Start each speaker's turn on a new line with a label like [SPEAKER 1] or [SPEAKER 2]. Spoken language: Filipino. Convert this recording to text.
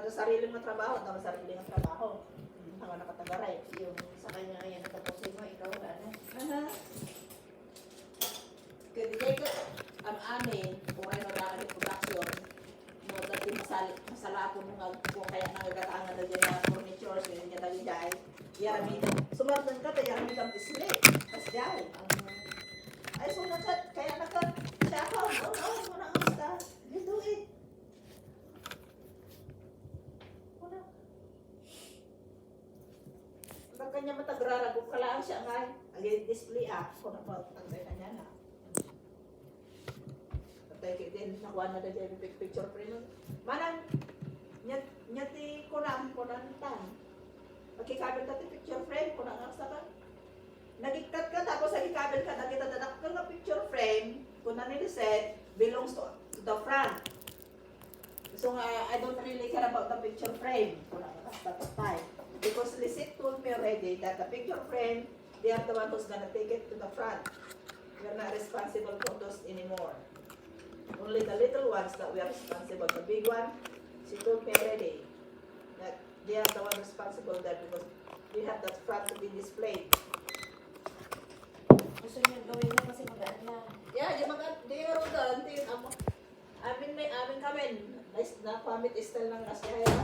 [SPEAKER 1] Kada sarili mo trabaho, dapat sarili mo trabaho. Ako nakatagaray.
[SPEAKER 2] Yung sa kanya yan, natapusin mo, ikaw wala na.
[SPEAKER 1] Aha.
[SPEAKER 2] Kaya di ko, ang amin, kung ay marami production, mo dati masala ko mga kung kaya nangagatangan na dyan na furniture, kaya niya dali dahil.
[SPEAKER 1] Yarami. Sumardan ka, tayo yarami kang display. Mas dahil. Ay, so kaya siya ako. No, muna ang basta. You do it. Muna. Pag kanya matagraragog ka lang siya nga. Again, display kung napagtagay na niya na. Patay kayo din, nakuha na dyan yung picture frame. Manang, nyati kunang tan. Pagkikabel ka ti picture frame, kunang ang saka. Nagiktat ka, tapos nagkikabel ka, nagkitadadak ka ng picture frame, kung nanireset, belongs to the front. So I don't really care about the picture frame, kunang ang time. Because Lisette told me already that the picture frame, they are the one who's gonna take it to the front. We're not responsible for those anymore. Only the little ones that we are responsible. The big one, she told me already that they are the one responsible there because we have that front to be displayed.
[SPEAKER 2] Gusto niya gawin niya kasi magaan na.
[SPEAKER 1] Yeah, di nga rin doon. Amin kami. Na pamit style ng kasya.